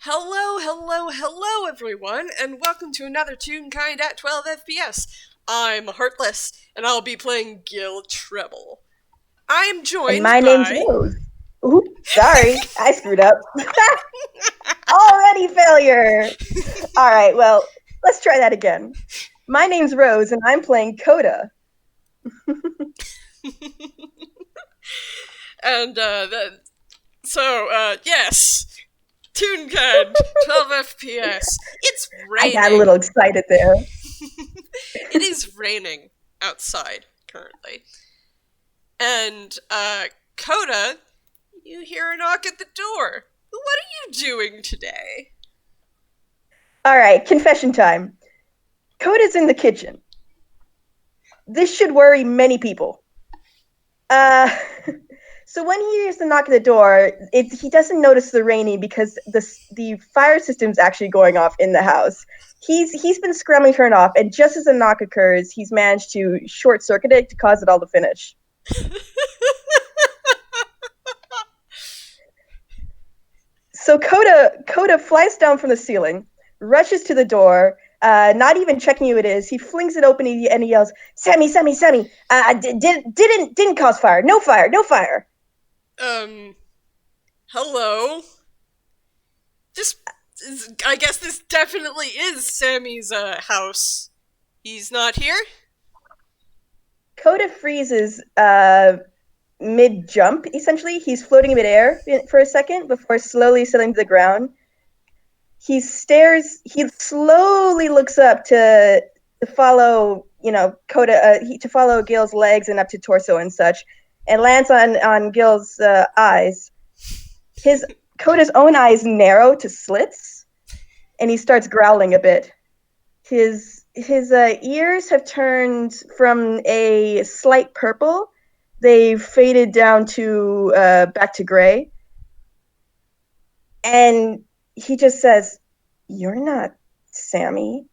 Hello, everyone, and welcome to another Toonkind at 12 FPS. I'm Heartless, and I'll be playing Gil Treble. I am And joined my name's by... Rose. Oops, sorry, I screwed up. Already failure. All right, well, let's try that again. My name's Rose, and I'm playing Koda. and, yes, Toonkind, 12 FPS. It's I got a little raining. excited there. It is raining outside, currently. And, Koda, you hear a knock at the door. What are you doing today? All right, confession time. Koda's in the kitchen. This should worry many people. So when he hears the knock at the door, he doesn't notice the raining because the fire system's actually going off in the house. He's been scrambling to turn it off, and just as the knock occurs, he's managed to short circuit it to cause it all to finish. So Koda flies down from the ceiling, rushes to the door, not even checking who it is. He flings it open and he yells, "Sammy, Sammy, Sammy! Didn't cause fire. No fire. No fire." Hello? I guess this definitely is Sammy's, house. He's not here? Koda freezes mid-jump, essentially. He's floating in midair for a second before slowly settling to the ground. He slowly looks up to follow, Koda, to follow Gil's legs and up to torso and such, and lands on Gil's eyes. Koda's own eyes narrow to slits, and he starts growling a bit. His ears have turned from a slight purple. They've faded down to back to gray. And he just says, "You're not Sammy."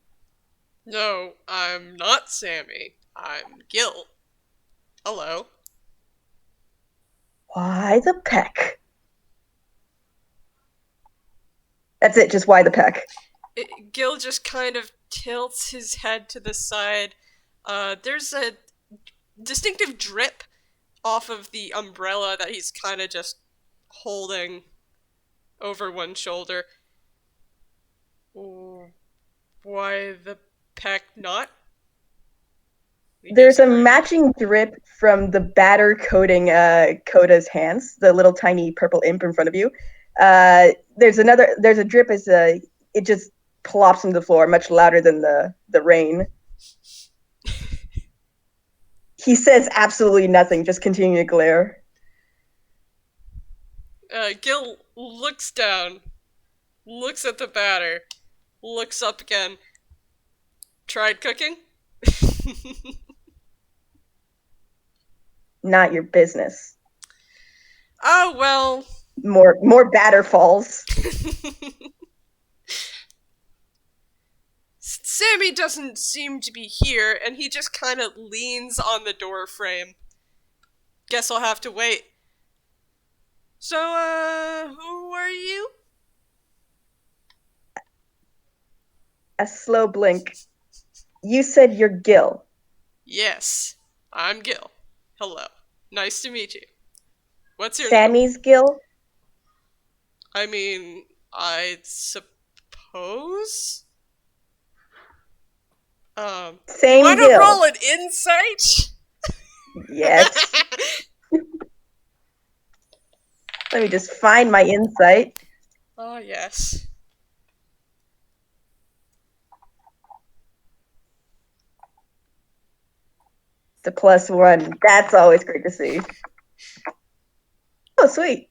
No, I'm not Sammy. I'm Gil. Hello. Why the peck? That's it, just why the peck. Gil just kind of tilts his head to the side. There's a distinctive drip off of the umbrella that he's kind of just holding over one shoulder. Why the peck not? There's a matching drip from the batter coating Koda's hands, the little tiny purple imp in front of you. There's a drip as it just plops into the floor, much louder than the rain. He says absolutely nothing, just continuing to glare. Gil looks down, looks at the batter, looks up again. Tried cooking? Not your business. Oh, well. More batter falls. Sammy doesn't seem to be here, and he just kind of leans on the door frame. Guess I'll have to wait. So, who are you? A slow blink. You said you're Gil. Yes, I'm Gil. Hello. Nice to meet you. What's your Sammy's name? Gil? I mean, I suppose? Same you wanna Gil. roll an insight? Yes. Let me just find my insight. Oh, yes. The +1. That's always great to see. Oh, sweet.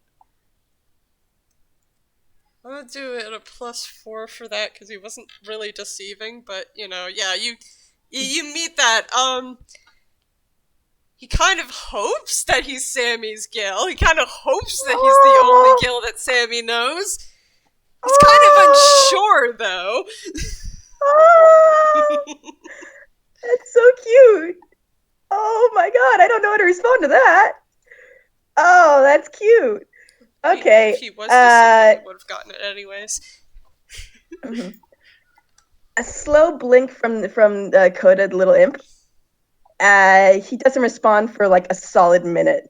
I'm gonna do it a +4 for that because he wasn't really deceiving, but yeah, you meet that. He kind of hopes that he's Sammy's Gil. He kind of hopes that he's the only Gil that Sammy knows. He's kind of unsure, though. That's so cute. Oh my god, I don't know how to respond to that. Oh, that's cute. Okay. If he was deceiving, he would have gotten it anyways. Mm-hmm. A slow blink from Koda, the little imp. He doesn't respond for like a solid minute.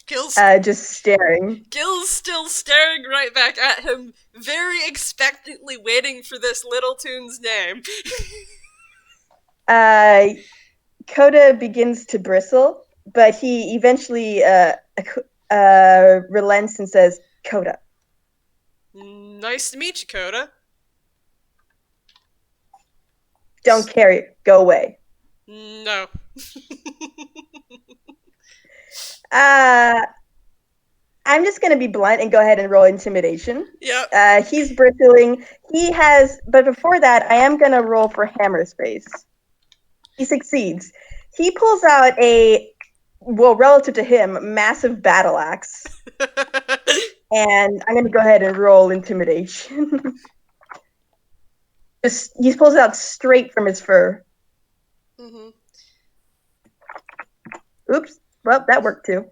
Just staring. Gil's still staring right back at him, very expectantly waiting for this little toon's name. Koda begins to bristle, but he eventually relents and says, Koda. Nice to meet you, Koda. Don't care. Go away. No. I'm just going to be blunt and go ahead and roll intimidation. Yep. He's bristling. But before that, I am going to roll for Hammer's Grace. He succeeds. He pulls out relative to him, massive battle axe. And I'm going to go ahead and roll intimidation. He pulls it out straight from his fur. Mm-hmm. Oops. Well, that worked too.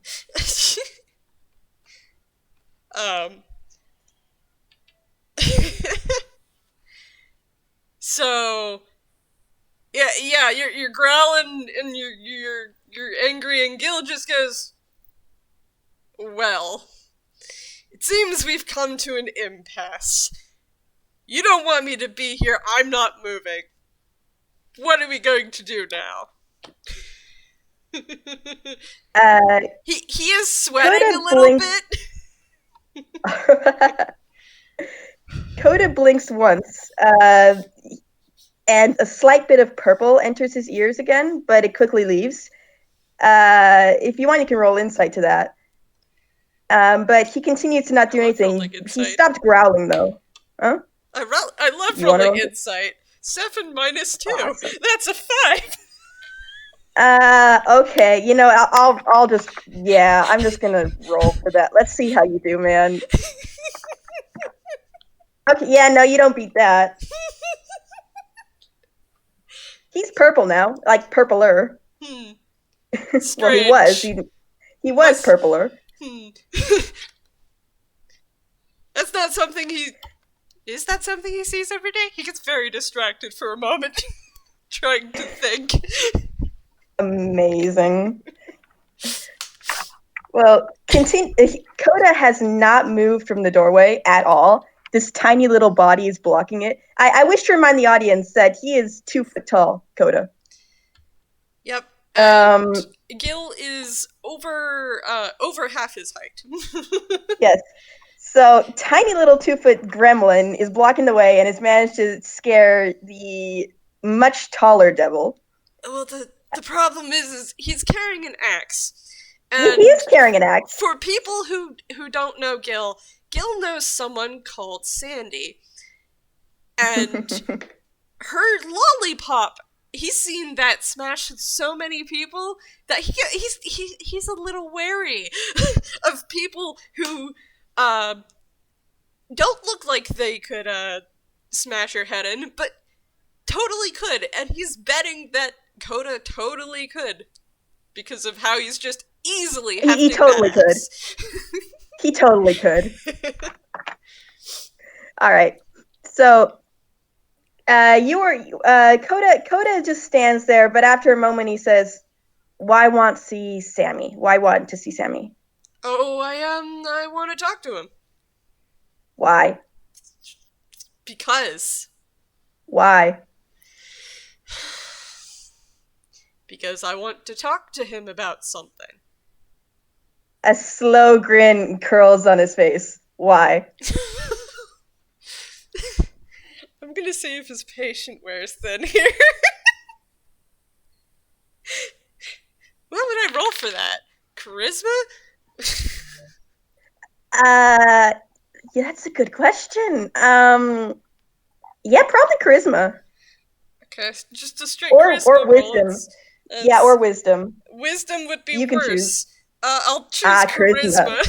So, yeah, you're growling and you're angry, and Gil just goes, well, it seems we've come to an impasse. You don't want me to be here, I'm not moving. What are we going to do now? He is sweating a little bit. Koda blinks once, and a slight bit of purple enters his ears again, but it quickly leaves. If you want, you can roll insight to that. But he continues to not do anything. He stopped growling, though. Huh? I love rolling insight. 7 minus 2. Awesome. That's a 5. Okay. You know, I'll just, I'm just gonna roll for that. Let's see how you do, man. Okay, yeah, no, you don't beat that. He's purple now, like purpler. Well, he was. He was purpler. That's not something he... Is that something he sees every day? He gets very distracted for a moment, trying to think. Amazing. Well, Koda has not moved from the doorway at all. This tiny little body is blocking it. I wish to remind the audience that he is 2 foot tall, Koda. Yep. And Gil is over half his height. Yes. So, tiny little 2 foot gremlin is blocking the way and has managed to scare the much taller devil. Well, the problem is he's carrying an axe. And he is carrying an axe. For people who don't know Gil knows someone called Sandy. And her lollipop, he's seen that smash so many people that he's a little wary of people who don't look like they could smash her head in, but totally could. And he's betting that Koda totally could because of how he's just easily he totally could. He totally could. All right. So, Koda just stands there, but after a moment he says, "Why want to see Sammy? Why want to see Sammy?" Oh, I want to talk to him. Why? Because. Why? Because I want to talk to him about something. A slow grin curls on his face. Why? I'm gonna see if his patient wears thin here. What would I roll for that? Charisma? Yeah, that's a good question. Yeah, probably charisma. Okay, just a straight charisma or wisdom. Yeah, or wisdom. Wisdom would be you worse. Can choose. I'll choose charisma.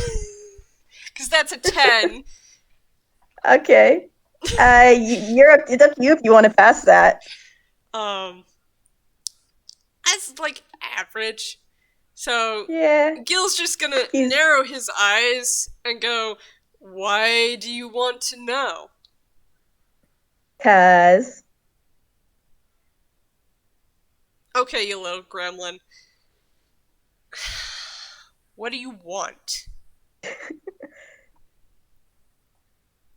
Because that's a 10. Okay. It's up to you if you want to pass that. That's like average. So yeah. Gil's just gonna narrow his eyes and go, Why do you want to know? 'Cause Okay, you little gremlin. What do you want?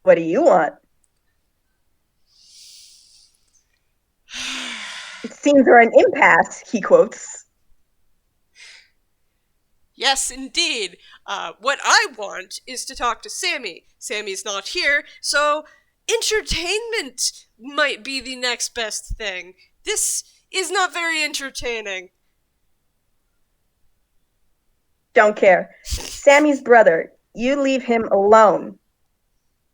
what do you want? It seems we're an impasse, he quotes. Yes, indeed. What I want is to talk to Sammy. Sammy's not here, so entertainment might be the next best thing. This is not very entertaining. Don't care. Sammy's brother. You leave him alone.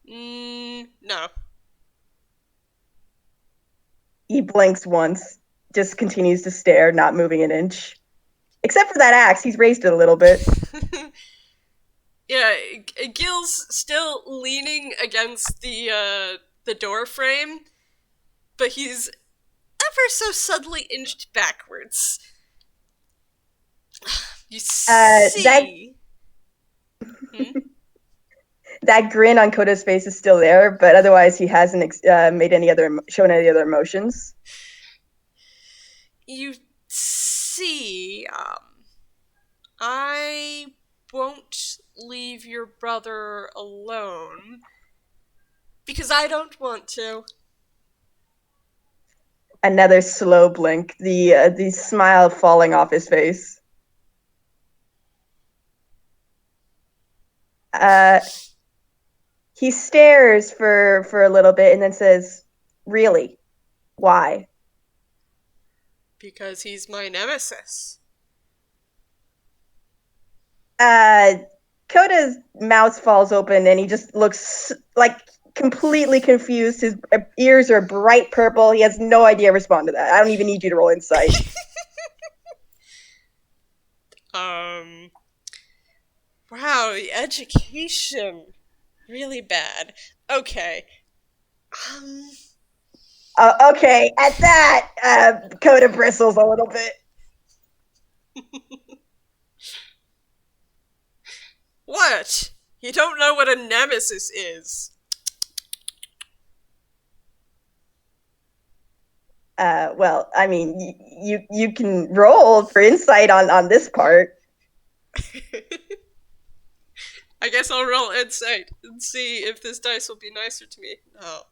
No. He blinks once, just continues to stare, not moving an inch. Except for that axe, he's raised it a little bit. Yeah, Gil's still leaning against the door frame, but he's ever so subtly inched backwards. You see? That grin on Koda's face is still there, but otherwise he hasn't shown any other emotions. You see, I won't leave your brother alone because I don't want to. Another slow blink, the smile falling off his face. He stares for a little bit and then says, "Really? Why?" Because he's my nemesis. Koda's mouth falls open and he just looks like completely confused. His ears are bright purple. He has no idea to respond to that. I don't even need you to roll insight. Wow, the education. Really bad. Okay. Okay, at that, Koda bristles a little bit. What? You don't know what a nemesis is. Well, I mean, you can roll for insight on this part. I guess I'll roll insight and see if this dice will be nicer to me. No,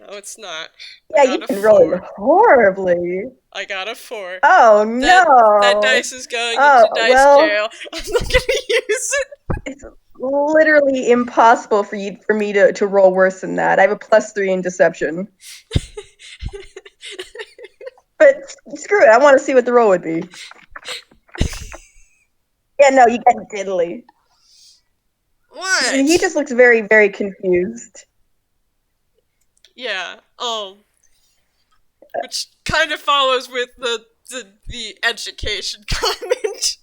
it's not. Yeah, you can roll it horribly. I got a 4. Oh, no. That dice is going into dice jail. I'm not going to use it. It's literally impossible for me to roll worse than that. I have a +3 in deception. But screw it, I want to see what the roll would be. Yeah, no, you get diddly. What? He just looks very, very confused. Yeah, which kind of follows with the education comment.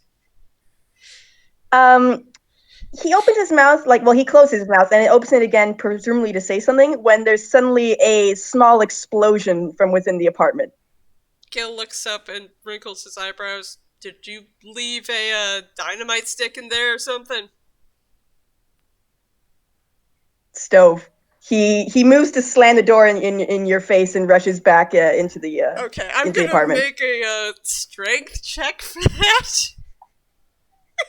He opens his mouth, he closes his mouth, and it opens it again, presumably to say something, when there's suddenly a small explosion from within the apartment. Gil looks up and wrinkles his eyebrows. Did you leave a dynamite stick in there or something? Stove. He moves to slam the door in your face and rushes back into the okay, I'm into gonna the apartment. make a strength check for that.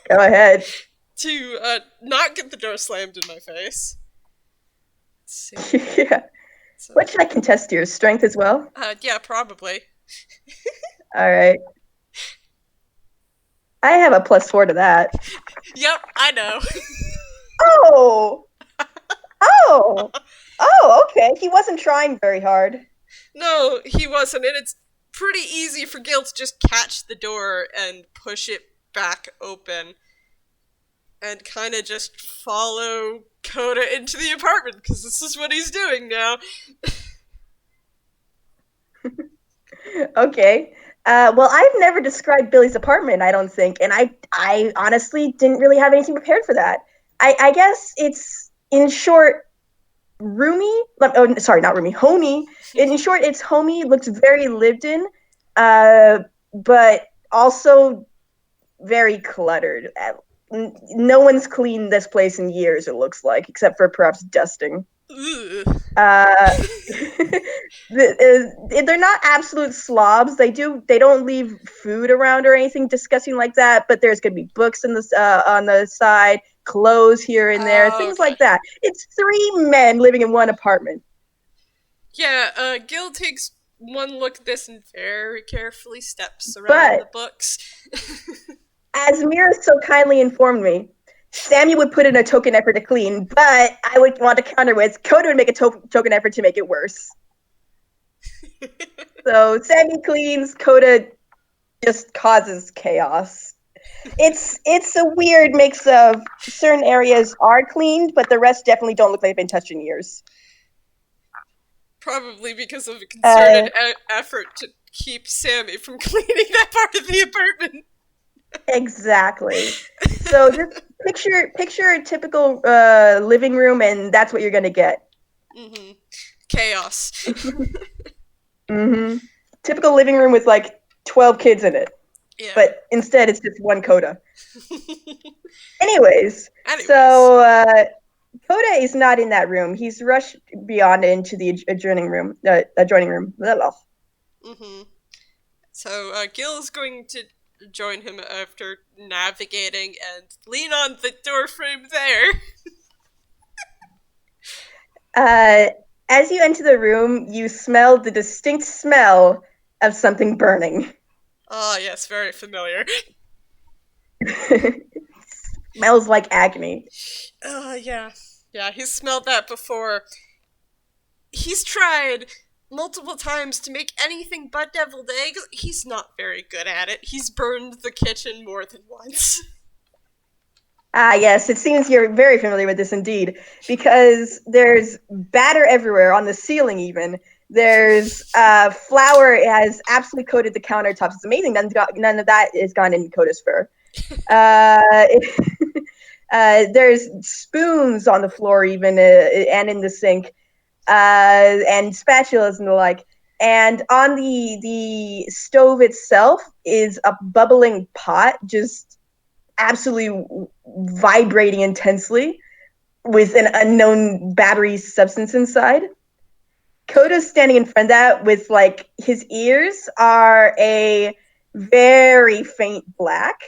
Go ahead. To not get the door slammed in my face. Let's see. Yeah. What should I contest your strength as well? Yeah, probably. All right. I have a +4 to that. Yep, I know. Oh, okay. He wasn't trying very hard. No, he wasn't, and it's pretty easy for Gil to just catch the door and push it back open. And kind of just follow Koda into the apartment, because this is what he's doing now. Okay. Well, I've never described Billy's apartment, I don't think, and I honestly didn't really have anything prepared for that. I guess it's, in short, roomy. Oh, sorry, not roomy. Homey. In short, it's homey. Looks very lived in, but also very cluttered. no one's cleaned this place in years, it looks like, except for perhaps dusting. Ugh. They're not absolute slobs. They don't leave food around or anything disgusting like that, but there's gonna be books on the side, clothes here and there, things Okay. like that. It's 3 men living in one apartment. Yeah, Gil takes one look at this and very carefully steps around the But books. as Mira so kindly informed me, Sammy would put in a token effort to clean, but I would want to counter with Koda would make a token effort to make it worse. So Sammy cleans, Koda just causes chaos. It's a weird mix of certain areas are cleaned, but the rest definitely don't look like they've been touched in years. Probably because of a concerted effort to keep Sammy from cleaning that part of the apartment. Exactly. So just picture a typical living room, and that's what you're gonna get. Mm-hmm. Chaos. Mm-hmm. Typical living room with like 12 kids in it. Yeah. But instead it's just one Koda. Anyways, so Koda is not in that room. He's rushed beyond into the adjoining room. Mm-hmm. So Gil is going to join him after navigating and lean on the doorframe there. As you enter the room, you smell the distinct smell of something burning. Ah, yes, very familiar. Smells like agony. Yeah. Yeah, he's smelled that before. He's tried multiple times to make anything but deviled eggs. He's not very good at it. He's burned the kitchen more than once. Ah, yes, it seems you're very familiar with this indeed, because there's batter everywhere, on the ceiling even. There's flour has absolutely coated the countertops. It's amazing none of that has gone in Koda's fur. There's spoons on the floor even, and in the sink, and spatulas and the like. And on the stove itself is a bubbling pot, just absolutely vibrating intensely with an unknown battery substance inside. Koda's standing in front of that with, like, his ears are a very faint black.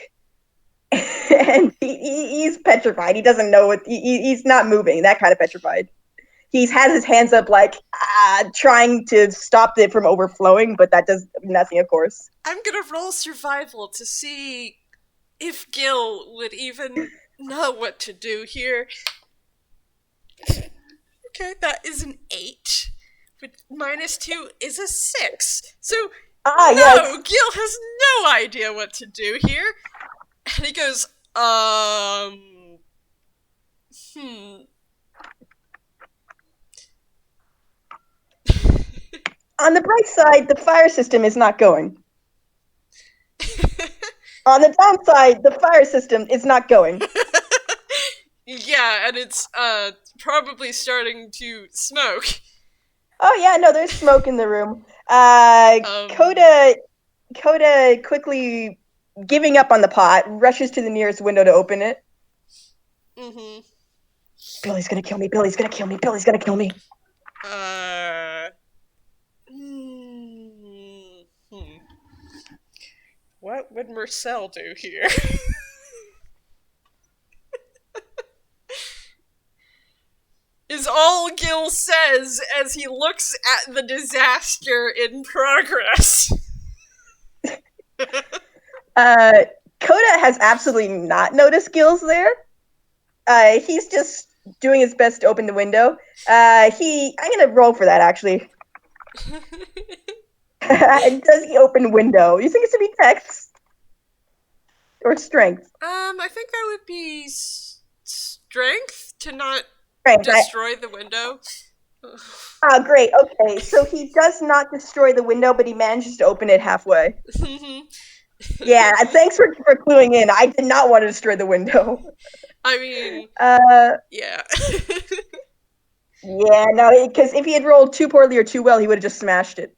And he's petrified. He doesn't know what he's not moving. That kind of petrified. He has his hands up, like trying to stop it from overflowing, but that does nothing, of course. I'm gonna roll survival to see if Gil would even know what to do here. Okay, that is an 8. But -2 is a 6. So, Yes. Gil has no idea what to do here. And he goes, On the bright side, the fire system is not going. On the downside, the fire system is not going. Yeah, and it's probably starting to smoke. Oh yeah, no, there's smoke in the room. Koda quickly giving up on the pot, rushes to the nearest window to open it. Mm-hmm. Billy's gonna kill me, Billy's gonna kill me, Billy's gonna kill me. What would Marcel do here? Is all Gil says as he looks at the disaster in progress. Koda has absolutely not noticed Gil's there. He's just doing his best to open the window. I'm gonna roll for that, actually. Does he open window? You think it's to be Dex? Or strength? I think that would be strength to not Strength, destroy the window. Oh, great. Okay, so he does not destroy the window, but he manages to open it halfway. Yeah, thanks for cluing in. I did not want to destroy the window. I mean, yeah. Yeah, no, because if he had rolled too poorly or too well, he would have just smashed it.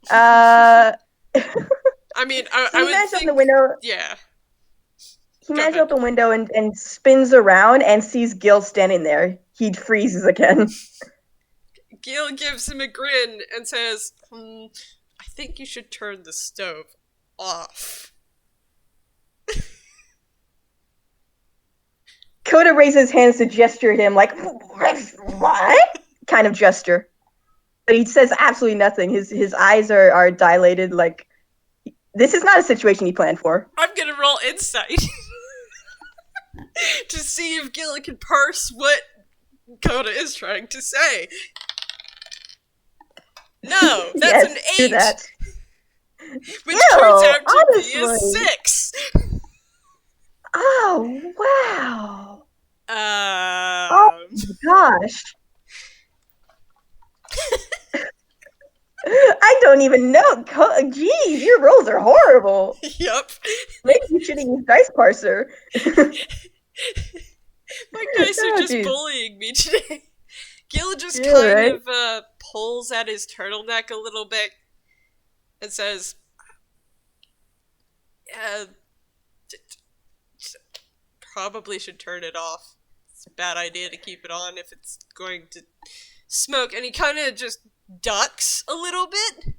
I mean, I so would managed think, on the window. Yeah. he Go manages to ahead. open a window and spins around and sees Gil standing there. He freezes again. Gil gives him a grin and says, I think you should turn the stove off. Koda raises his hands to gesture him like, what? Kind of gesture. But he says absolutely nothing. His eyes are dilated like, this is not a situation he planned for. I'm gonna roll insight to see if Gil can parse what Koda is trying to say. No, that's Yes, an do 8, that. which turns Ew, out to be a honestly. 6. Oh, wow. Oh, Um, gosh. I don't even know. Geez, your rolls are horrible. yep. Maybe you should have used Dice Parser. My dice are Oh, just jeez. bullying me today. Gil just Yeah, kind right? of pulls at his turtleneck a little bit and says, "Yeah, probably should turn it off. It's a bad idea to keep it on if it's going to smoke." And he kind of just ducks a little bit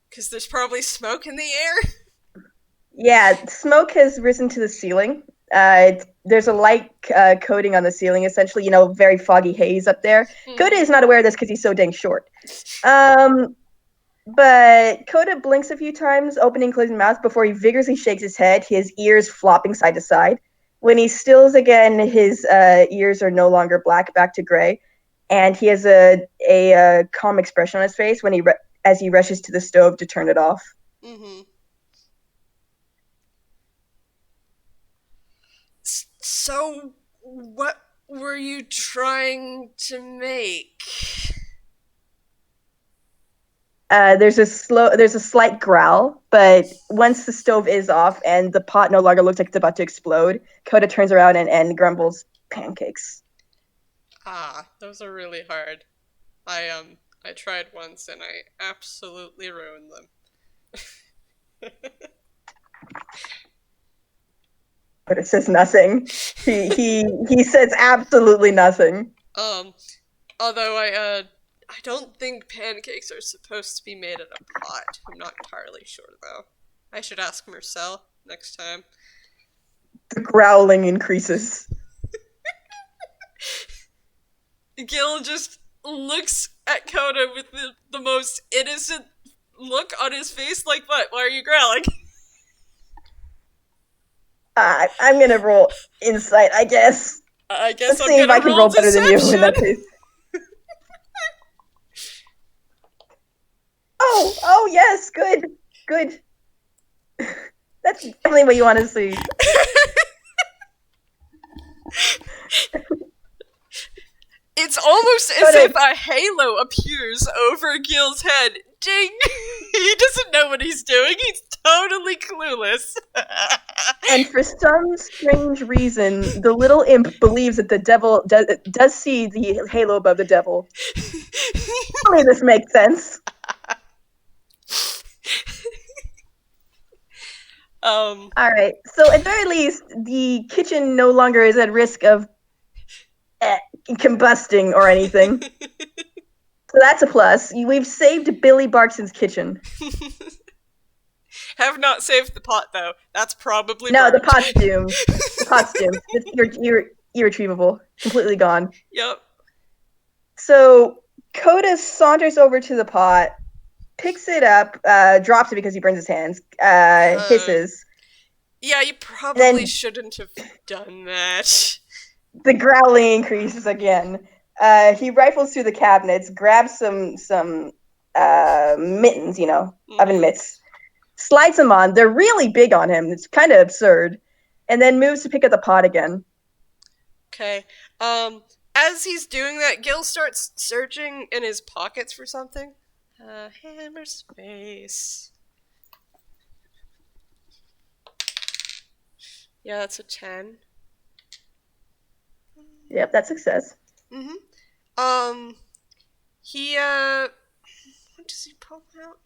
because there's probably smoke in the air. Yeah, smoke has risen to the ceiling. There's a light coating on the ceiling, essentially, very foggy haze up there. Koda is not aware of this because he's so dang short. But Koda blinks a few times, opening and closing mouth, before he vigorously shakes his head, his ears flopping side to side. When he stills again, his ears are no longer black, back to gray, and he has a calm expression on his face as he rushes to the stove to turn it off. Mm-hmm. So, what were you trying to make? There's a slight growl, but once the stove is off and the pot no longer looks like it's about to explode, Koda turns around and grumbles, "Pancakes." Ah, those are really hard. I tried once and I absolutely ruined them. But it says nothing. He says absolutely nothing. um, although I don't think pancakes are supposed to be made in a pot. I'm not entirely sure though. I should ask Marcel next time. The growling increases. Gil just looks at Koda with the most innocent look on his face, like, what? Why are you growling? I'm gonna roll insight, I guess. I guess Let's I'm see if gonna I can roll roll better than you in deception. that case. Oh yes, good. That's definitely what you want to see. It's almost as Koda, if a halo appears over Gil's head. Ding! He doesn't know what he's doing. He's totally clueless. and for some strange reason, the little imp believes that the devil does see the halo above the devil. Only this makes sense. All right. So at very least, the kitchen no longer is at risk of combusting or anything. So that's a plus. We've saved Billy Barkson's kitchen. Have not saved the pot though. That's probably No, the burned. pot's doomed. The pot's doomed. It's irretrievable. Completely gone. Yep. So Koda saunters over to the pot, picks it up, drops it because he burns his hands, hisses. Yeah, you probably Then shouldn't have done that. the growling increases again. He rifles through the cabinets, grabs some mittens, oven mitts, slides them on. They're really big on him. It's kind of absurd. And then moves to pick up the pot again. Okay. As he's doing that, Gil starts searching in his pockets for something. Hammer space. Yeah, that's a 10. Yep, that's success. Mm-hmm. He, what does he pull out?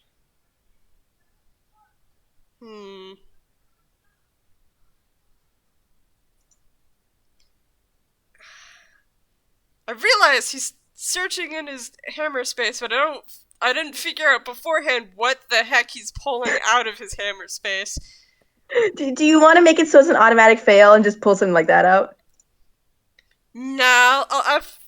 realized he's searching in his hammer space, but I didn't figure out beforehand what the heck he's pulling out of his hammer space. Do you want to make it so it's an automatic fail and just pull something like that out? No,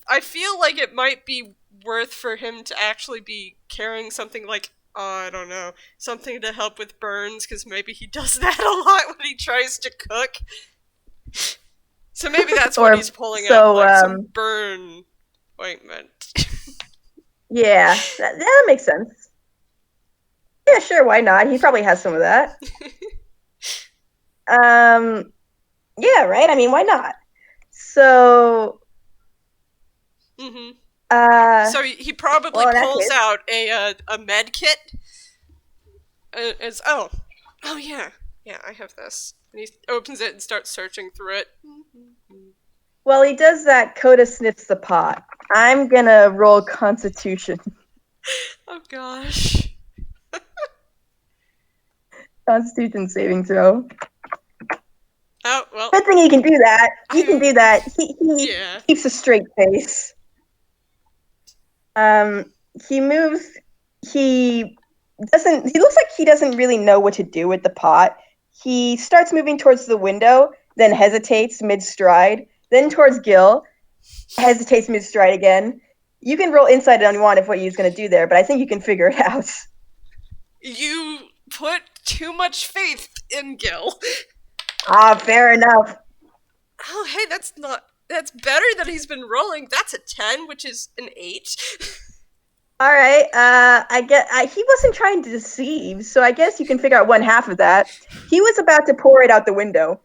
I feel like it might be worth for him to actually be carrying something like, I don't know, something to help with burns, because maybe he does that a lot when he tries to cook. So maybe that's what he's pulling out, like some burn ointment. Yeah, that makes sense. Yeah, sure, why not? He probably has some of that. Yeah, right? I mean, why not? So... Mm-hmm. So he probably pulls out a med kit. Oh yeah, I have this. And he opens it and starts searching through it. While he does that, Koda sniffs the pot. I'm gonna roll Constitution. Oh gosh. Constitution saving throw. Oh, well. Good thing he can do that. He can do that. He keeps a straight face. He moves. He looks like he doesn't really know what to do with the pot. He starts moving towards the window, then hesitates mid-stride, then towards Gil, hesitates mid-stride again. You can roll insight on one of what he's going to do there, but I think you can figure it out. You put too much faith in Gil. Fair enough. Oh, hey, that's better than he's been rolling. That's a 10, which is an 8. All right, he wasn't trying to deceive, so I guess you can figure out one half of that. He was about to pour it out the window.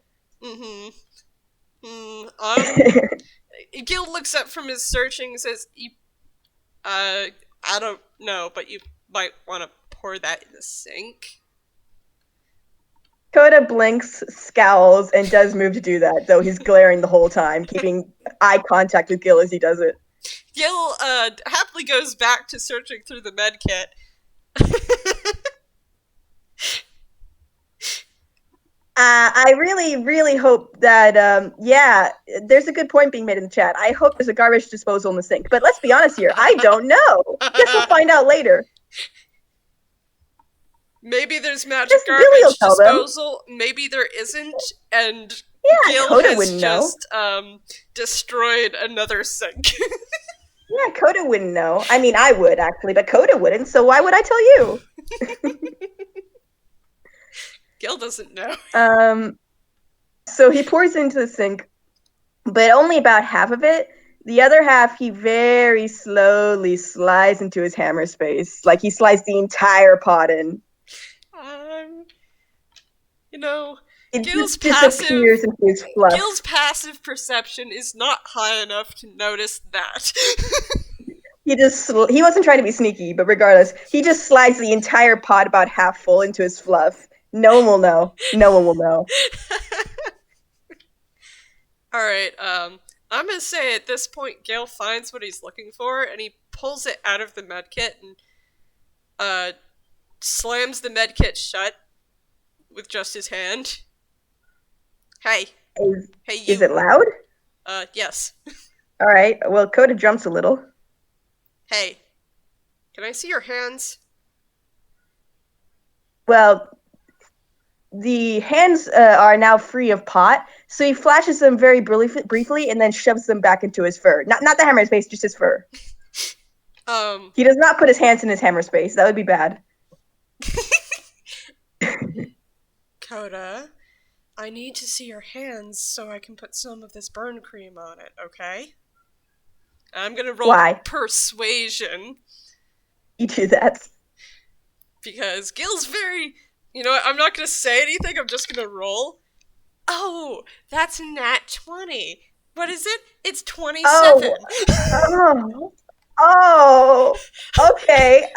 Gil looks up from his searching and says, I don't know, but you might want to pour that in the sink. Koda blinks, scowls, and does move to do that, though he's glaring the whole time, keeping eye contact with Gil as he does it. Gil happily goes back to searching through the med kit. I really, really hope that, there's a good point being made in the chat. I hope there's a garbage disposal in the sink. But let's be honest here, I don't know. Guess we'll find out later. Maybe there's magic garbage disposal, maybe there isn't, and Gil has just destroyed another sink. Yeah, Koda wouldn't know. I mean, I would, actually, but Koda wouldn't, so why would I tell you? Gil doesn't know. So he pours into the sink, but only about half of it. The other half, he very slowly slides into his hammer space. Like, he slides the entire pot in. Gil's passive perception is not high enough to notice that. He wasn't trying to be sneaky, but regardless, he just slides the entire pot about half full into his fluff. No one will know. No one will know. Alright, I'm gonna say at this point Gil finds what he's looking for, and he pulls it out of the medkit and slams the medkit shut with just his hand. Hey. Hey, you. Is it loud? Yes. Alright, well, Koda jumps a little. Hey. Can I see your hands? Well, the hands are now free of pot, so he flashes them very briefly and then shoves them back into his fur. Not the hammer space, just his fur. He does not put his hands in his hammer space. That would be bad. Koda, I need to see your hands so I can put some of this burn cream on it, okay? I'm gonna roll persuasion. You do that. Because Gil's very... You know what, I'm not gonna say anything, I'm just gonna roll. Oh, that's a nat 20. What is it? It's 27. Oh, okay.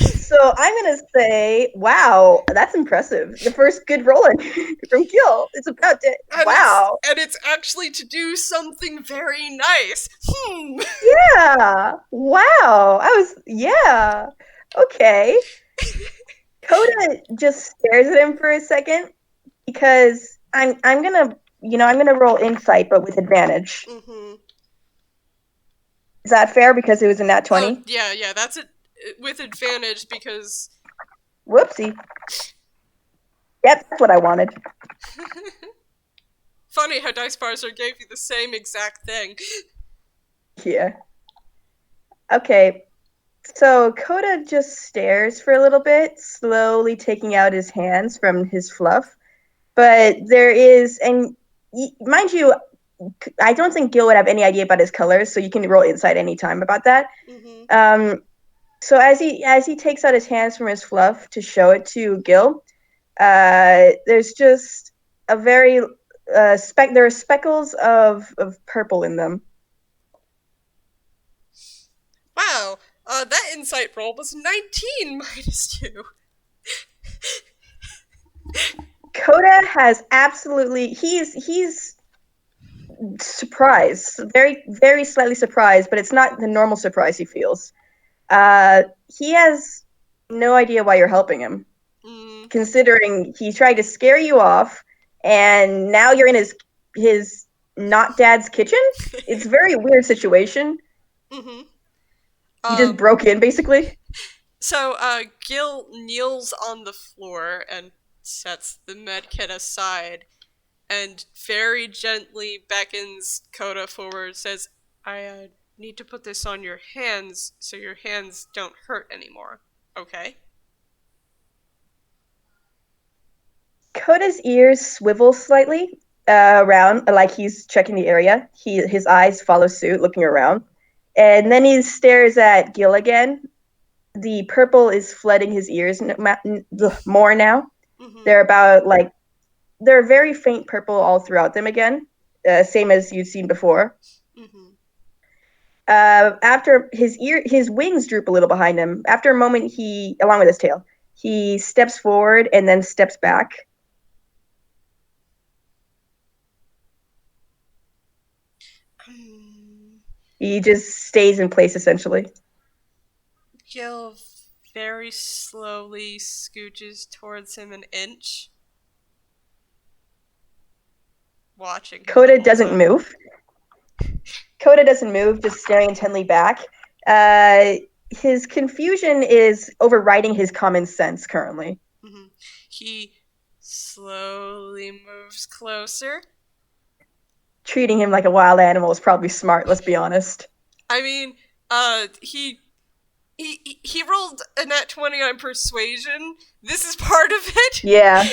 So I'm gonna say, wow, that's impressive. The first good rolling from Gil. It's about to, wow. And it's actually to do something very nice. Yeah, wow. Okay. Koda just stares at him for a second because I'm gonna roll insight, but with advantage. Is that fair because it was a nat Oh, 20? yeah, that's it with advantage because. Whoopsie. Yep, that's what I wanted. Funny how Dice Parser gave you the same exact thing. Yeah. Okay. So Koda just stares for a little bit, slowly taking out his hands from his fluff. But there is, and mind you, I don't think Gil would have any idea about his colors, so you can roll insight anytime about that. Mm-hmm. So as he takes out his hands from his fluff to show it to Gil, there's just a very there are speckles of purple in them. Wow, that insight roll was 19 minus 2. Koda has absolutely he's surprised, very slightly surprised, but it's not the normal surprise he feels. He has no idea why you're helping him, Mm. considering he tried to scare you off, and now you're in his not dad's kitchen. It's a very weird situation. Mm-hmm. You just Um, broke in, basically. so, Gil kneels on the floor and sets the medkit aside and very gently beckons Koda forward, says, I need to put this on your hands so your hands don't hurt anymore. Okay? Koda's ears swivel slightly around, like he's checking the area. His eyes follow suit, looking around, and then he stares at Gil again. The purple is flooding his ears more now. Mm-hmm. They're very faint purple all throughout them again, same as you'd seen before. Mm-hmm. After his wings droop a little behind him. After a moment, along with his tail, he steps forward and then steps back. He just stays in place essentially. Gil very slowly scooches towards him an inch, watching him the Koda whole doesn't time. move. Koda doesn't move, just staring intently back. His confusion is overriding his common sense currently. Mm-hmm. He slowly moves closer. Treating him like a wild animal is probably smart, let's be honest. I mean, he rolled a nat 20 on persuasion. This is part of it. Yeah.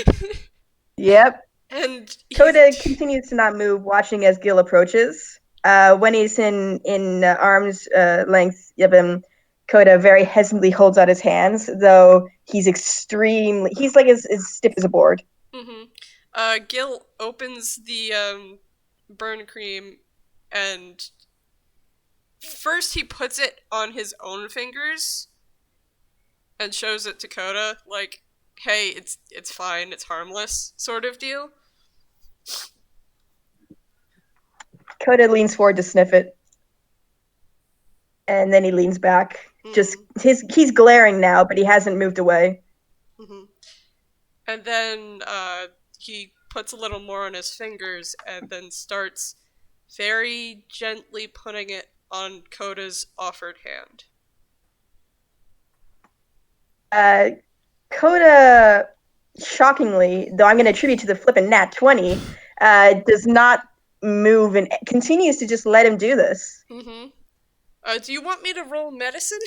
Yep. And Koda continues to not move, watching as Gil approaches. When he's in arm's length of him, Koda very hesitantly holds out his hands, though he's like as stiff as a board. Mm-hmm. Gil opens the burn cream, and first he puts it on his own fingers and shows it to Koda, like, "Hey, it's fine, it's harmless," sort of deal. Koda leans forward to sniff it, and then he leans back. Mm-hmm. Just he's glaring now, but he hasn't moved away. Mm-hmm. And then he puts a little more on his fingers and then starts very gently putting it on Koda's offered hand. Koda, shockingly, though I'm going to attribute to the flippin' nat 20, does not move and continues to just let him do this. Mm-hmm. Do you want me to roll medicine?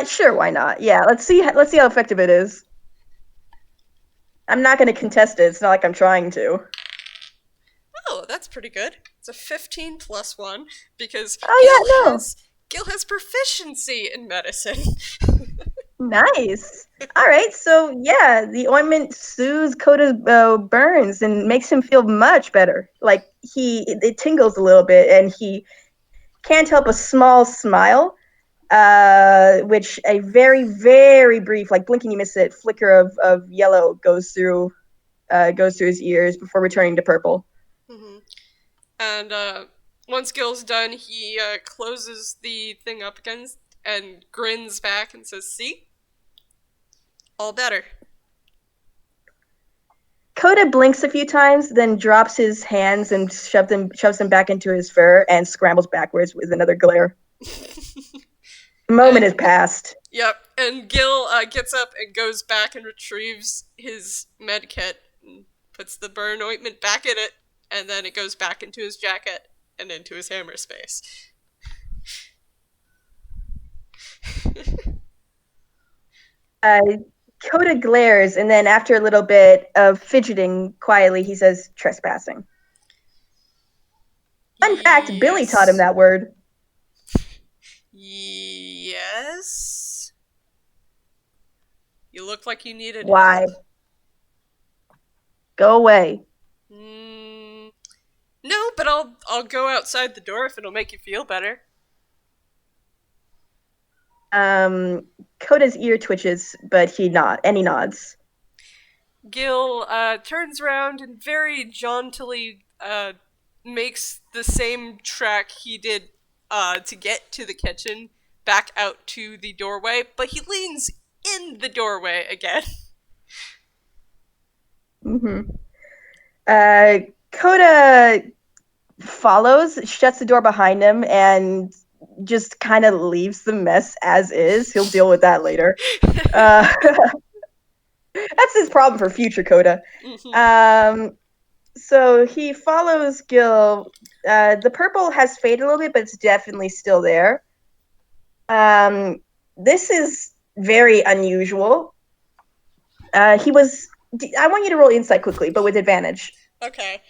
Sure, why not? Yeah, let's see how effective it is. I'm not going to contest it. It's not like I'm trying to. Oh, that's pretty good. It's a 15 plus 1 because Gil has proficiency in medicine. Nice. All right, so yeah, the ointment soothes Koda's burns and makes him feel much better. Like it tingles a little bit, and he can't help a small smile, which a very, very brief, like blinking you miss it, flicker of yellow goes through his ears before returning to purple. Mm-hmm. And once Gil's done, he closes the thing up again and grins back and says, "See? All better." Koda blinks a few times, then drops his hands and shoves them back into his fur and scrambles backwards with another glare. A moment has And passed. yep, and Gil gets up and goes back and retrieves his med kit and puts the burn ointment back in it, and then it goes back into his jacket and into his hammer space. Uh, Koda glares, and then after a little bit of fidgeting quietly, he says, "Trespassing." Fun fact, Billy taught him Yes. that word. Yes. You look like you needed Why? help. Go away. Mm, no, but I'll go outside the door if it'll make you feel better. Koda's ear twitches, but he nods. Gil turns around and very jauntily makes the same track he did to get to the kitchen back out to the doorway, but he leans in the doorway again. Mm-hmm. Koda follows, shuts the door behind him, and just kind of leaves the mess as is. He'll deal with that later. That's his problem for future Koda. So he follows Gil. The purple has faded a little bit, but it's definitely still there. This is very unusual. I want you to roll insight quickly, but with advantage. Okay.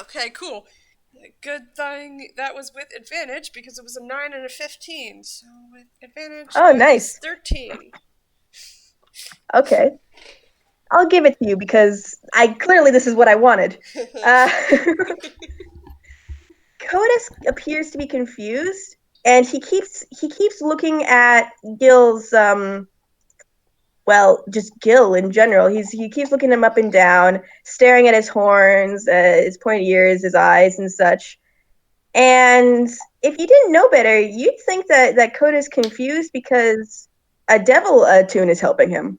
Okay, cool. Good thing that was with advantage because it was a 9 and a 15. So with advantage, Oh, that is nice. 13. Okay. I'll give it to you because clearly this is what I wanted. Codis appears to be confused, and he keeps looking at Gil's just Gil in general. He keeps looking him up and down, staring at his horns, his pointy ears, his eyes, and such. And if you didn't know better, you'd think that Coda's confused because a devil tune is helping him.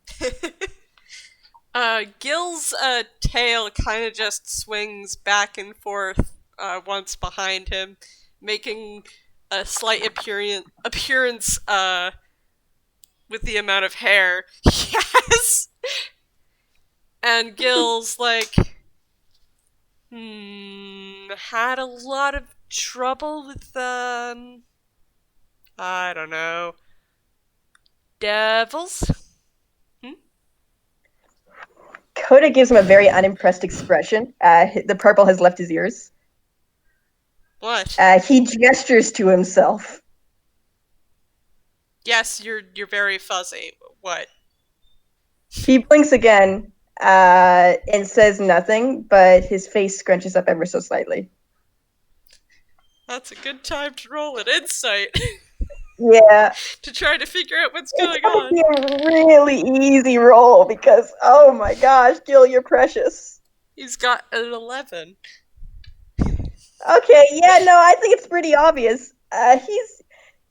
Gil's tail kind of just swings back and forth once behind him, making a slight appearance with the amount of hair. Yes! And Gil's like, had a lot of trouble with, I don't know, devils? Coda gives him a very unimpressed expression. The purple has left his ears. What? He gestures to himself. Yes, you're very fuzzy. What? He blinks again and says nothing, but his face scrunches up ever so slightly. That's a good time to roll an insight. Yeah. To try to figure out what's going It's going on. to be a really easy roll because, oh my gosh, Gil, you're precious. He's got an 11. Okay, yeah, no, I think it's pretty obvious.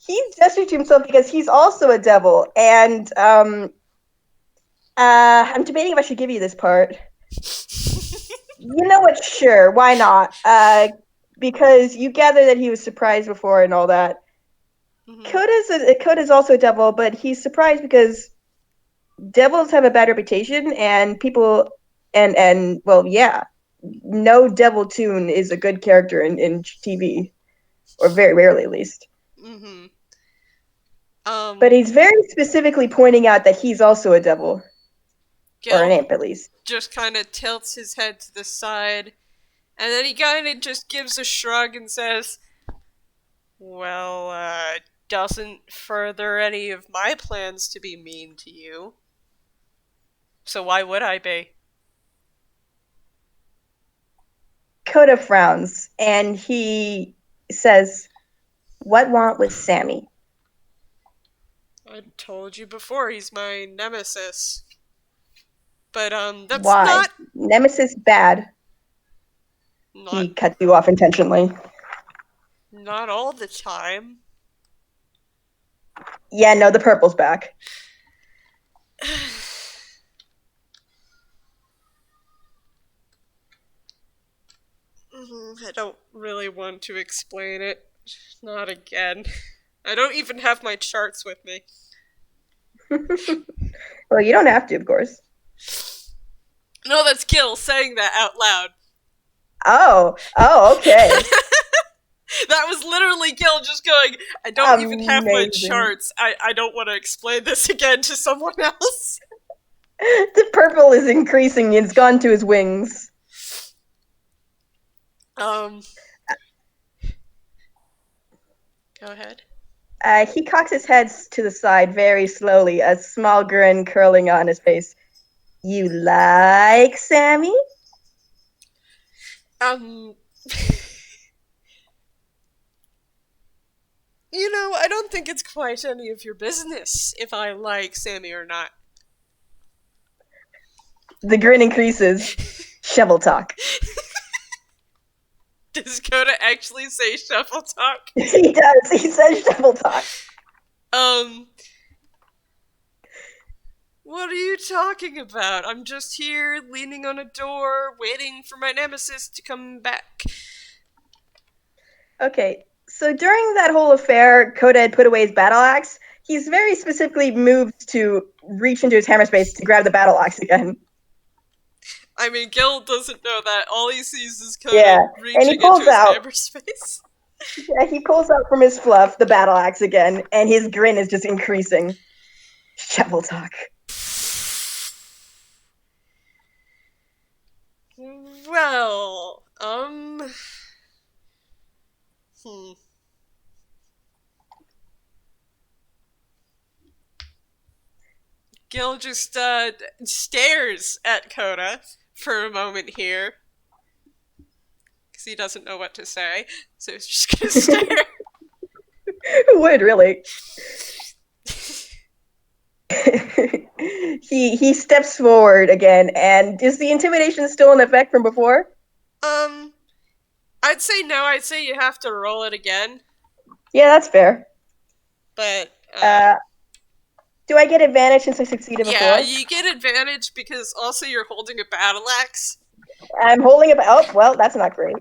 He's gestured to himself because he's also a devil, and I'm debating if I should give you this part. You know what? Sure, why not? Because you gather that he was surprised before and all that. Mm-hmm. Koda's also a devil, but he's surprised because devils have a bad reputation, and people, and well, yeah, no devil tune is a good character in TV, or very rarely at least. Mm-hmm. But he's very specifically pointing out that he's also a devil. Gil or an imp, at least. Just kind of tilts his head to the side, and then he kind of just gives a shrug and says, well, doesn't further any of my plans to be mean to you. So why would I be? Koda frowns, and he says, what want with Sammy? I told you before, he's my nemesis. But, that's Why? not... Nemesis bad. He cuts you off intentionally. Not all the time. Yeah, no, the purple's back. I don't really want to explain it. Not again. I don't even have my charts with me. Well, you don't have to, of course. No, that's Gil saying that out loud. Oh, okay. That was literally Gil just going, I don't even have my Amazing. charts. I don't want to explain this again to someone else. The purple is increasing. It's gone to his wings. Go ahead. He cocks his head to the side very slowly, a small grin curling on his face. You like Sammy? You know, I don't think it's quite any of your business if I like Sammy or not. The grin increases. Shovel talk. Does Koda actually say shuffle talk? He does. He says shovel talk. What are you talking about? I'm just here, leaning on a door, waiting for my nemesis to come back. Okay, so during that whole affair, Koda had put away his battle axe. He's very specifically moved to reach into his hammer space to grab the battle axe again. I mean, Gil doesn't know that. All he sees is Koda reaching into his hammer space. Yeah, he pulls out from his fluff the battle axe again, and his grin is just increasing. Shovel talk. Well, Gil just, stares at Koda for a moment here. Because he doesn't know what to say. So he's just gonna stare. Who would, really? he steps forward again, and is the intimidation still in effect from before? I'd say no. I'd say you have to roll it again. Yeah, that's fair. But, do I get advantage since I succeeded before? Yeah, you get advantage because also you're holding a battle axe. I'm holding it. Oh, well, that's not great.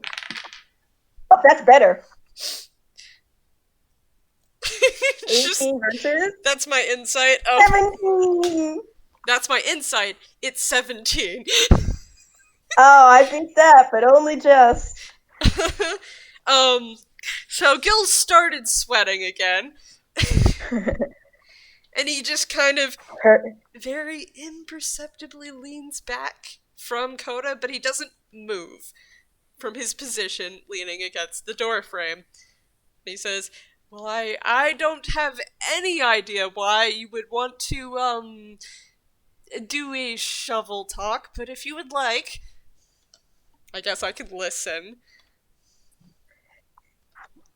Oh, that's better. 18 versus? That's my insight. 17! That's my insight. It's 17. Oh, I beat that, but only just. So Gil started sweating again. And he just kind of very imperceptibly leans back from Koda, but he doesn't move from his position leaning against the door frame. He says, well, I don't have any idea why you would want to, do a shovel talk, but if you would like, I guess I could listen.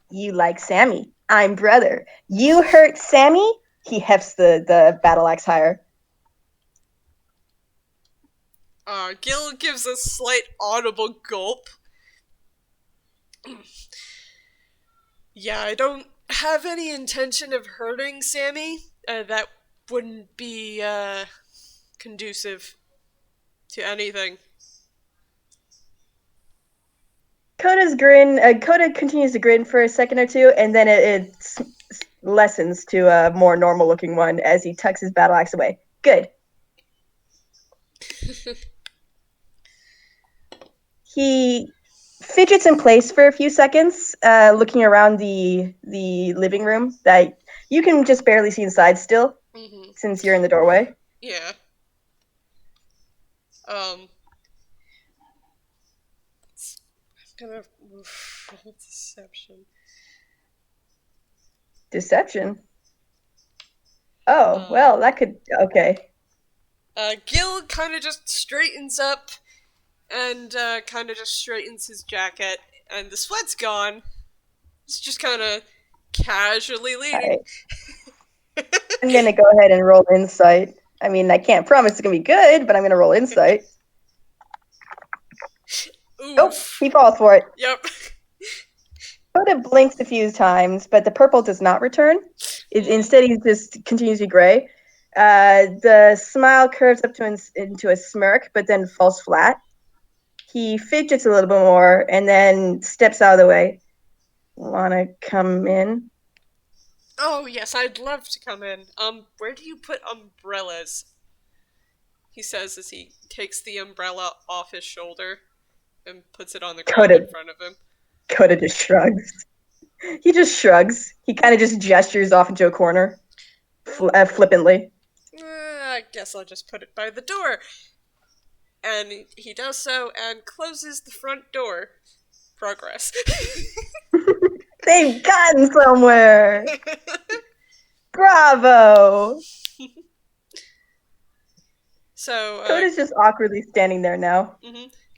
You like Sammy. I'm brother. You hurt Sammy? He hefts the battle axe higher. Gil gives a slight audible gulp. Yeah, I don't have any intention of hurting Sammy. That wouldn't be, conducive to anything. Koda continues to grin for a second or two, and then it lessens to a more normal-looking one as he tucks his battle axe away. Good. He fidgets in place for a few seconds, looking around the living room that you can just barely see inside still, since you're in the doorway. Yeah. I'm gonna roll deception. Deception? Oh, well, that could... Okay. Gil kind of just straightens up and kind of just straightens his jacket, and the sweat's gone. It's just kind of casually leaning. Right. I'm gonna go ahead and roll insight. I mean, I can't promise it's gonna be good, but I'm gonna roll insight. Nope, he falls for it. Yep. Koda blinks a few times, but the purple does not return. Instead, he just continues to be gray. The smile curves up into a smirk, but then falls flat. He fidgets a little bit more and then steps out of the way. Wanna come in? Oh, yes, I'd love to come in. Where do you put umbrellas? He says as he takes the umbrella off his shoulder and puts it on the ground in front of him. Koda just shrugs. He just shrugs. He kind of just gestures off into a corner, flippantly. I guess I'll just put it by the door. And he does so and closes the front door. Progress. They've gotten somewhere! Bravo! So, Koda's just awkwardly standing there now.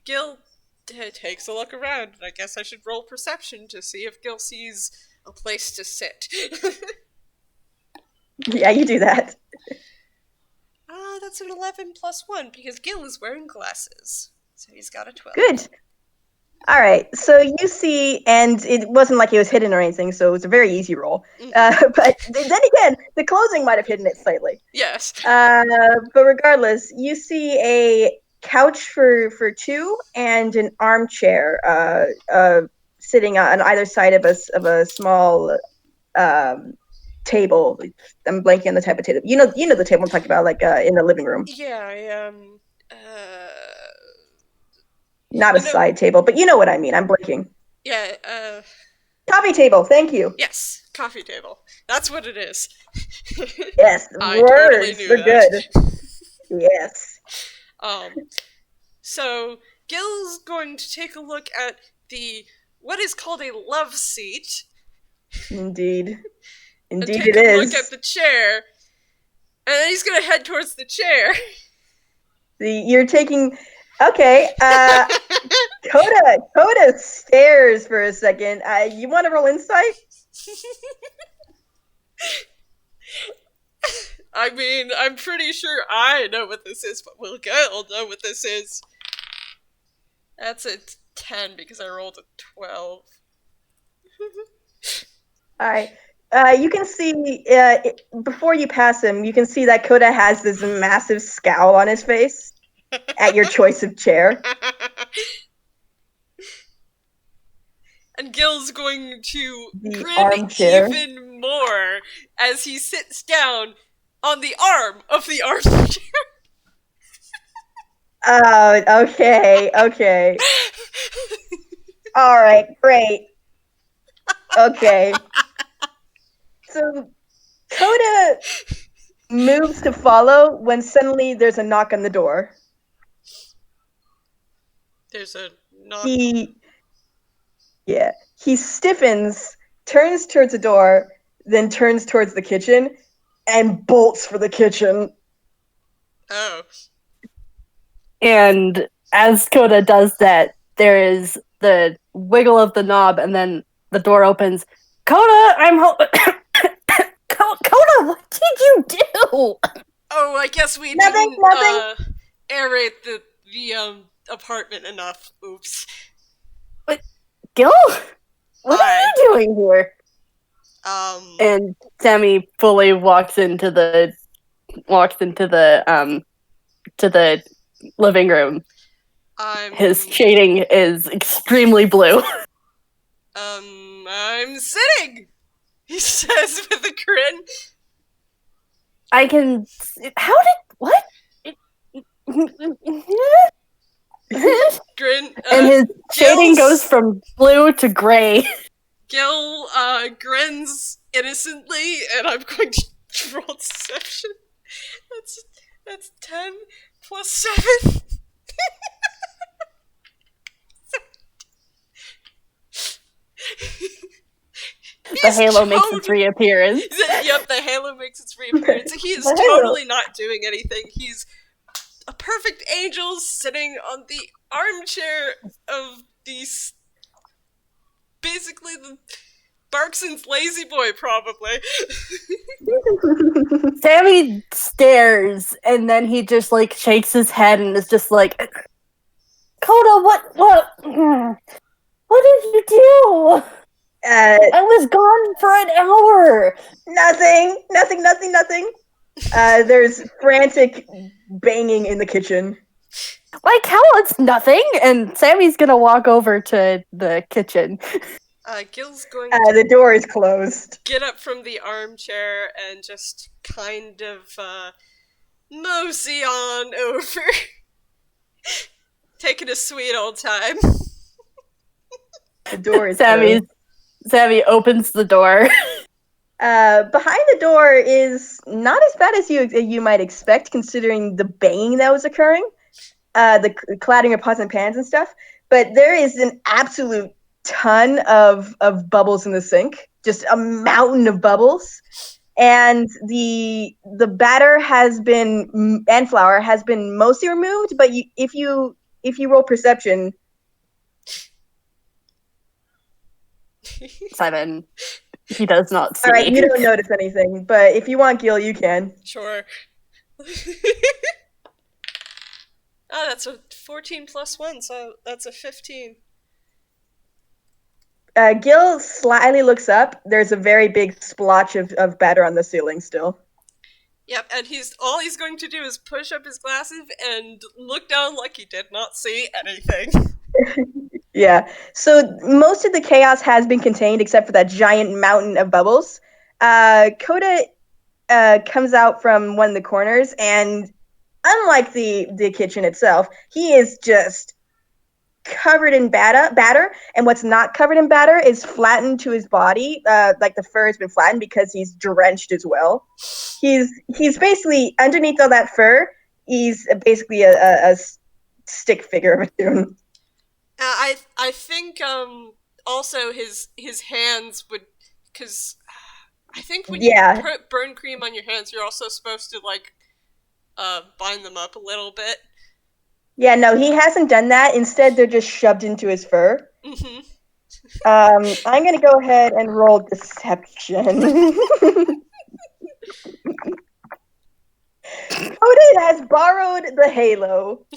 Gil takes a look around, and I guess I should roll perception to see if Gil sees a place to sit. Yeah, you do that. That's an 11 plus 1, because Gil is wearing glasses. So he's got a 12. Good. Alright, so you see, and it wasn't like it was hidden or anything, so it was a very easy roll. But then again, the closing might have hidden it slightly. Yes. But regardless, you see a couch for two and an armchair sitting on either side of a small table. I'm blanking on the type of table. You know the table I'm talking about, like in the living room. Yeah, Not a side table, but you know what I mean. I'm blanking. Yeah, Coffee table, thank you. Yes, coffee table. That's what it is. Yes, I words totally knew are that. good. Yes. So Gil's going to take a look at what is called a love seat. Indeed. And Indeed take it a is. look at the chair. And then he's gonna head towards the chair. You're taking... Okay, Koda stares for a second. You want to roll insight? I mean, I'm pretty sure I know what this is, but will Gil know what this is? That's a 10 because I rolled a 12. Alright. You can see, before you pass him, you can see that Koda has this massive scowl on his face at your choice of chair. And Gil's going to The grin armchair. even more as he sits down on the arm of the armchair. Oh, okay. Alright, great. Okay. So, Koda moves to follow when suddenly there's a knock on the door. There's a knock. He stiffens, turns towards the door, then turns towards the kitchen, and bolts for the kitchen. Oh. And as Koda does that, there is the wiggle of the knob, and then the door opens. Koda, Koda, what did you do? Oh, I guess we Nothing. didn't aerate the apartment enough. Oops. Gil? What are you doing here? And Sammy fully walks into the to the living room. His shading is extremely blue. I'm sitting, he says with a grin. I can... What? Grin. And his shading goes from blue to gray. Gil grins innocently, and I'm going to roll deception. That's 10 plus 7. The halo makes its reappearance. Yep, the halo makes its reappearance. He is totally not doing anything. He's a perfect angel sitting on the armchair of these... basically the Barkson's lazy boy, probably. Sammy stares, and then he just, shakes his head and is just like, Koda, what did you do? I was gone for an hour. Nothing. There's frantic banging in the kitchen. Like hell, it's nothing. And Sammy's gonna walk over to the kitchen. Gil's going to The door is closed. get up from the armchair and just kind of mosey on over. Taking a sweet old time. The door is closed. Sammy opens the door. Behind the door is not as bad as you might expect, considering the banging that was occurring, the clattering of pots and pans and stuff. But there is an absolute ton of bubbles in the sink, just a mountain of bubbles, and the batter has been and flour has been mostly removed. But if you roll perception, Simon, he does not see. All right, you don't notice anything, but if you want Gil, you can. Sure. That's a 14 plus 1, so that's a 15. Gil slyly looks up. There's a very big splotch of batter on the ceiling still. Yep, and all he's going to do is push up his glasses and look down like he did not see anything. Yeah. So most of the chaos has been contained except for that giant mountain of bubbles. Koda comes out from one of the corners, and unlike the kitchen itself, he is just covered in batter, and what's not covered in batter is flattened to his body. Like the fur has been flattened because he's drenched as well. He's basically underneath all that fur. He's basically a stick figure of a tune. I think also his hands would, because I think when you put burn cream on your hands, you're also supposed to like bind them up a little bit. Yeah, no, he hasn't done that. Instead, they're just shoved into his fur. Mm-hmm. I'm gonna go ahead and roll deception. Koda has borrowed the halo.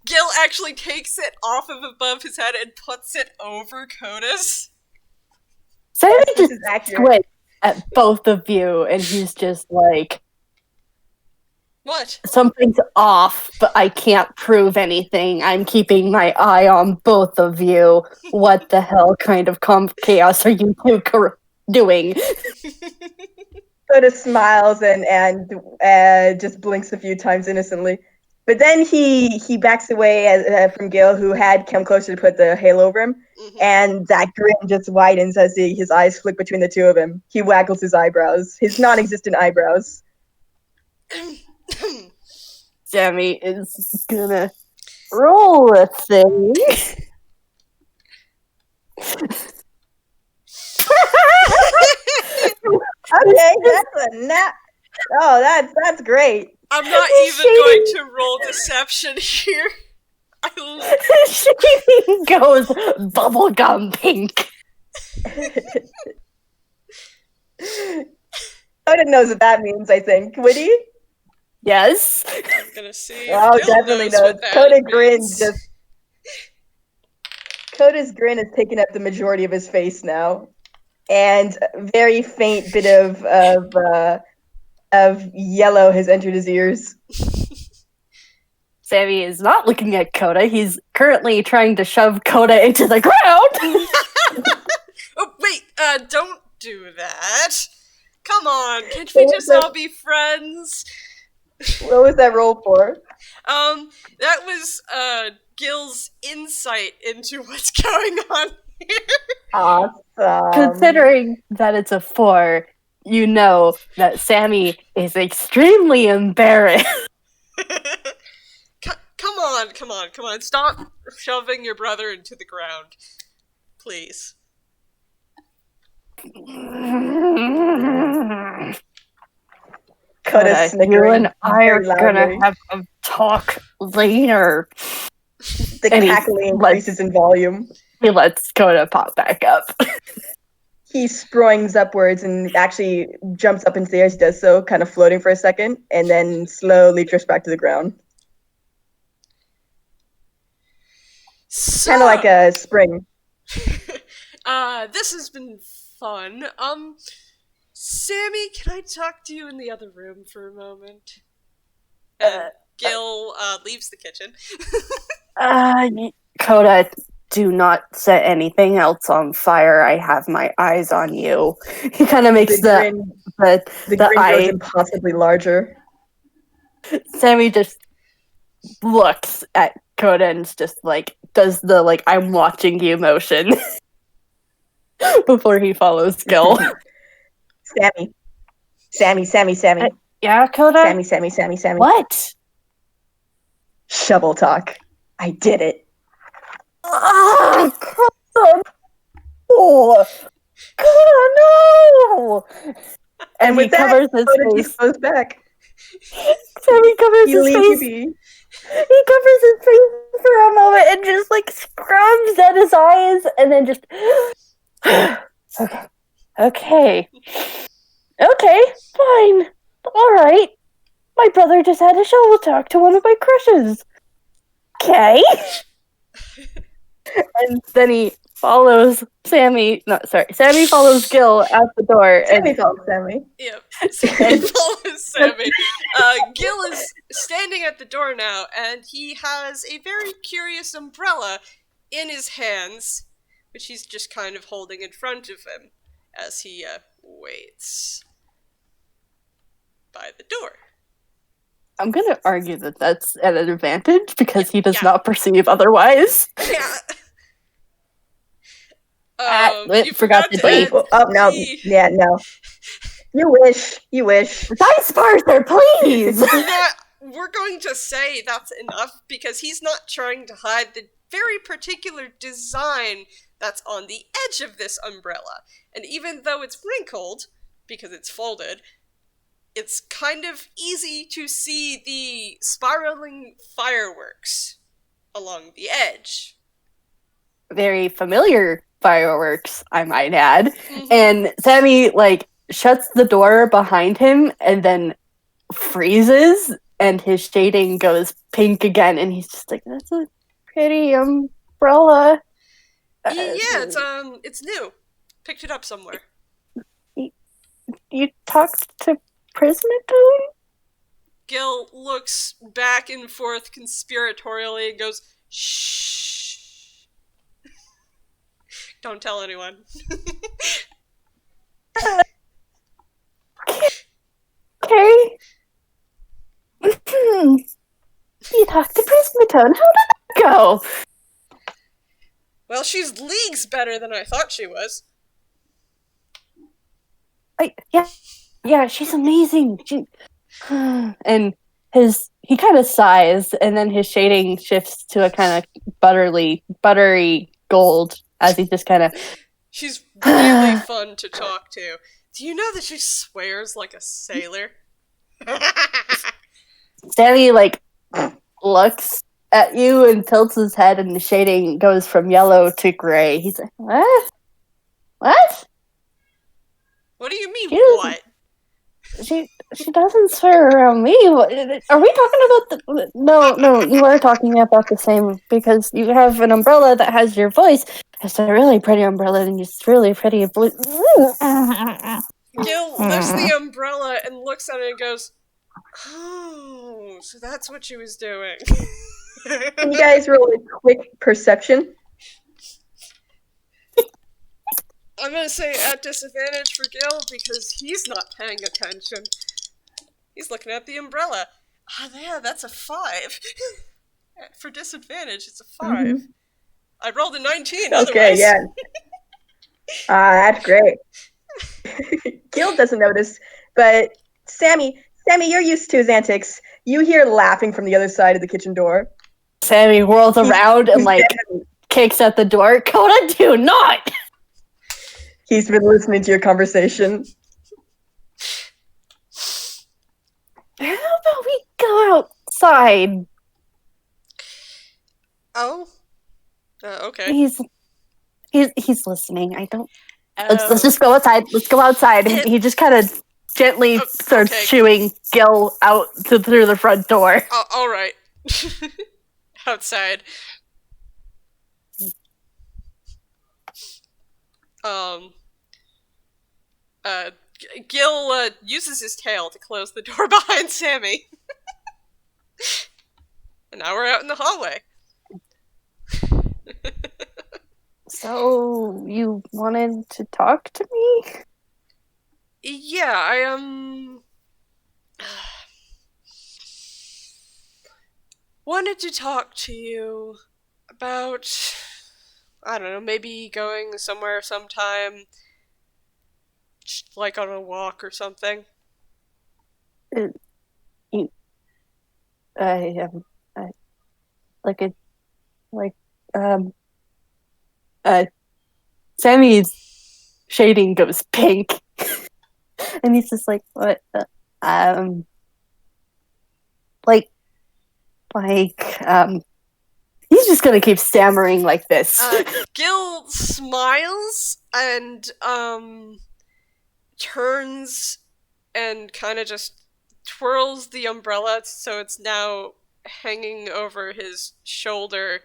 Gil actually takes it off of above his head and puts it over Koda's. Sammy just squints at both of you, and he's just like, "What? Something's off, but I can't prove anything. I'm keeping my eye on both of you. What the hell kind of chaos are you two doing?" Koda smiles and just blinks a few times innocently. But then he backs away from Gil, who had come closer to put the halo over him, and that grin just widens as his eyes flick between the two of them. He waggles his eyebrows, his non-existent eyebrows. Sammy is gonna roll a thing. Okay, that's a nap. Oh, that's great. I'm not even going to roll deception here. She goes bubblegum pink. Koda knows what that means, I think. Would he? Yes. I'm gonna see. Oh, definitely knows. Koda's grin has taken up the majority of his face now, and a very faint bit of yellow has entered his ears. Sammy is not looking at Koda. He's currently trying to shove Koda into the ground. Oh, wait, don't do that. Come on, can't we just all be friends? What was that roll for? That was, Gil's insight into what's going on here. Awesome. Considering that it's a 4, you know that Sammy is extremely embarrassed. Come on. Stop shoving your brother into the ground. Please. Koda, you and I are gonna have a talk later. The cackling increases in volume. He lets Koda pop back up. He springs upwards and actually jumps up into the air. He does so, kind of floating for a second, and then slowly drifts back to the ground. So, kind of like a spring. This has been fun. Sammy, can I talk to you in the other room for a moment? And Gil leaves the kitchen. Koda, do not set anything else on fire. I have my eyes on you. He kind of makes The grin grows eye. impossibly larger. Sammy just looks at Koda and just does the I'm watching you motion before he follows Gil. Sammy. Yeah, Koda? Sammy. What? Shovel talk. I did it. Ah, Koda! Oh, Koda, no! And he covers his face. Goes back. Sammy covers his face. He covers his face for a moment and just scrubs at his eyes and then just okay, fine, all right. My brother just had a shovel talk to one of my crushes. Okay. And then he follows Sammy. No, sorry. Sammy follows Gil out the door. Sammy follows Sammy. Yep. Sammy follows Sammy. Gil is standing at the door now, and he has a very curious umbrella in his hands, which he's just kind of holding in front of him as he waits by the door. I'm going to argue that that's at an advantage because he does not perceive otherwise. Yeah. You forgot to wait. Oh, no. Yeah, no. You wish. Dice Parser, please! We're going to say that's enough because he's not trying to hide the very particular design that's on the edge of this umbrella. And even though it's wrinkled, because it's folded, it's kind of easy to see the spiraling fireworks along the edge. Very familiar fireworks, I might add. Mm-hmm. And Sammy, shuts the door behind him and then freezes, and his shading goes pink again, and he's just that's a pretty umbrella. Yeah, it's new. Picked it up somewhere. You talked to Prismatone? Gil looks back and forth conspiratorially and goes, shh. Don't tell anyone. Okay. You talked to Prismatone. How did that go? Well, she's leagues better than I thought she was. Yeah, she's amazing. And he kind of sighs, and then his shading shifts to a kind of buttery gold as he just kind of. She's really fun to talk to. Do you know that she swears like a sailor? Sammy looks at you and tilts his head, and the shading goes from yellow to gray. He's like, "What? What? What do you mean, what?" She doesn't swear around me. Are we talking about the... No, you are talking about the same, because you have an umbrella that has your voice. It's a really pretty umbrella, and it's really pretty voice. Gil lifts the umbrella and looks at it and goes, "Oh, so that's what she was doing." Can you guys roll a quick perception? I'm gonna say at disadvantage for Gil because he's not paying attention. He's looking at the umbrella. Yeah, that's a 5. For disadvantage, it's a 5. Mm-hmm. I rolled a 19 otherwise. Okay, yeah. That's great. Gil doesn't notice, but Sammy, you're used to his antics. You hear laughing from the other side of the kitchen door. Sammy whirls around and kicks at the door. Koda, do not! He's been listening to your conversation. How about we go outside? Oh? Okay. He's listening. I don't... Let's just go outside. Let's go outside. He just kind of gently starts shooing Gil out through the front door. All right. Outside. Um, Gil uses his tail to close the door behind Sammy. And now we're out in the hallway. So, you wanted to talk to me? Yeah, I wanted to talk to you about, I don't know, maybe going somewhere sometime, like on a walk or something. Uh, you, I am, I, like, it, like, um, uh, Sammy's shading goes pink. And he's just like, what? Um, like, like, he's just gonna keep stammering like this. Gil smiles and, turns and kind of just twirls the umbrella so it's now hanging over his shoulder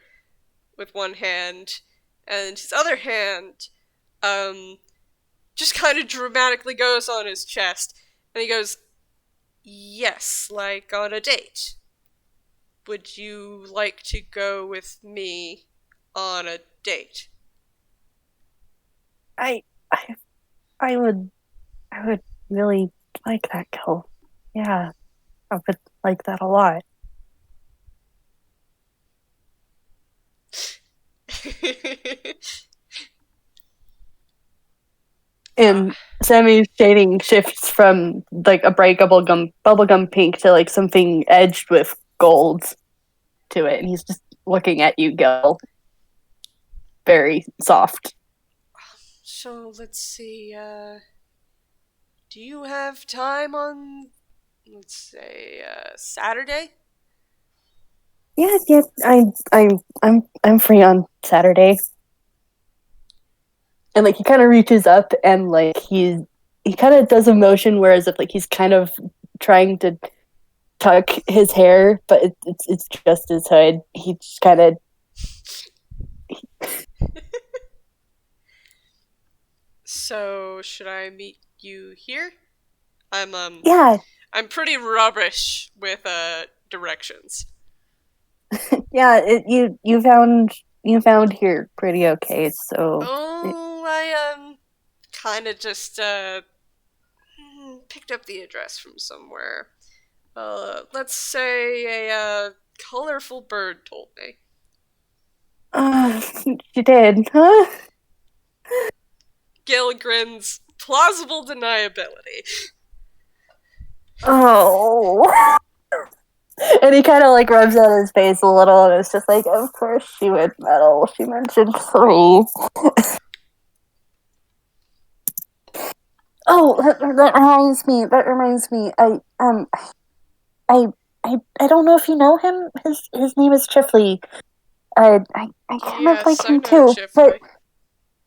with one hand, and his other hand, just kind of dramatically goes on his chest, and he goes, "Yes, like on a date. Would you like to go with me on a date?" I, I, I would really like that, Gil. Yeah, I would like that a lot. And Sammy's shading shifts from like a bright bubblegum pink to like something edged with gold to it, and he's just looking at you, Gil. Very soft. So let's see, do you have time on, let's say, Saturday? Yeah, yeah. I'm free on Saturday. And like he kind of reaches up and like he kind of does a motion where as if like he's kind of trying to tuck his hair, but it's just his hood. He just kind of So should I meet you here? yeah. I'm pretty rubbish with directions. Yeah, you found here pretty okay. So Oh, I kind of just picked up the address from somewhere. Let's say a colorful bird told me. you did, huh? Gil grins. Plausible deniability. Oh. And he kind of like rubs out his face a little, and it's just like, of course she would meddle. She mentioned 3. Oh, that reminds me. That reminds me. I, I don't know if you know him. His name is Chifley. I kind of like Yes, I him know too, Jeffrey.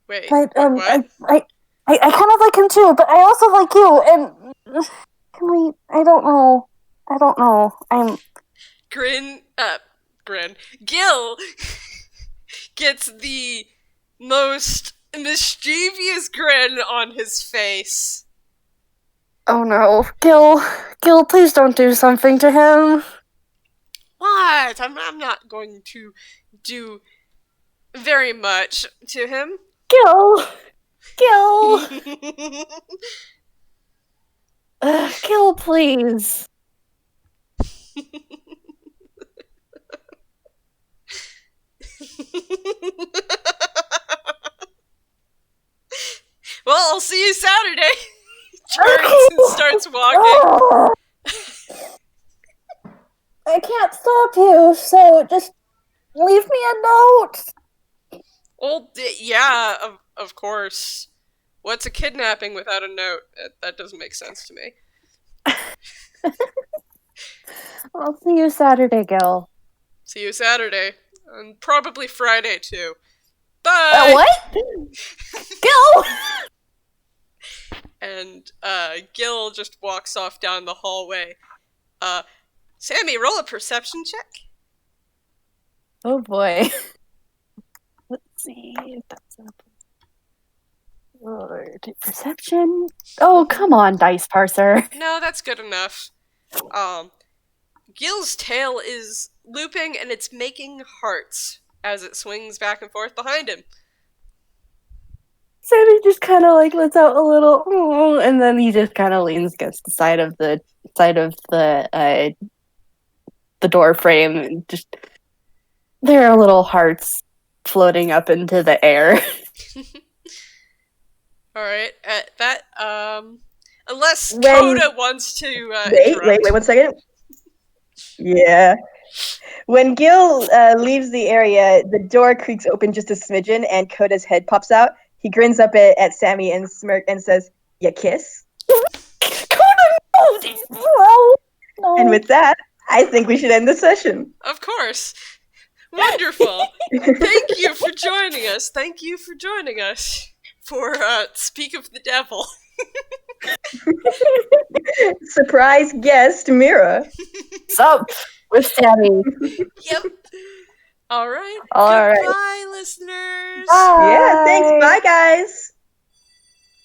Wait, what? I kind of like him too, but I also like you. And can we? I don't know. I don't know. Grin. Gil gets the most mischievous grin on his face. Oh no, Gil, please don't do something to him. What? I'm not going to do very much to him. Gil, Gil, please. Well, I'll see you Saturday. Turns and starts walking. I can't stop you, so just leave me a note. Well, yeah, of course. What's a kidnapping without a note? That doesn't make sense to me. I'll see you Saturday, Gil. See you Saturday. And probably Friday, too. Bye! What? Gil! And, Gil just walks off down the hallway. Sammy, roll a perception check. Oh boy. Let's see. Perception? Oh, come on, dice parser. No, that's good enough. Gil's tail is looping and it's making hearts as it swings back and forth behind him. Sammy just kind of like lets out a little, oh, and then he just kind of leans against the side of the door frame, and just there are little hearts floating up into the air. All right, unless Koda wants to wait 1 second. Yeah. When Gil leaves the area, the door creaks open just a smidgen, and Koda's head pops out. He grins up at Sammy and smirk and says, "Ya kiss?" Koda, no. And with that, I think we should end the session. Of course. Wonderful. Thank you for joining us. Thank you for joining us for Speak of the Devil. Surprise guest, Mira. Sup with Sammy. Yep. All right. All Goodbye, right. listeners. Bye. Yeah, thanks. Bye, guys.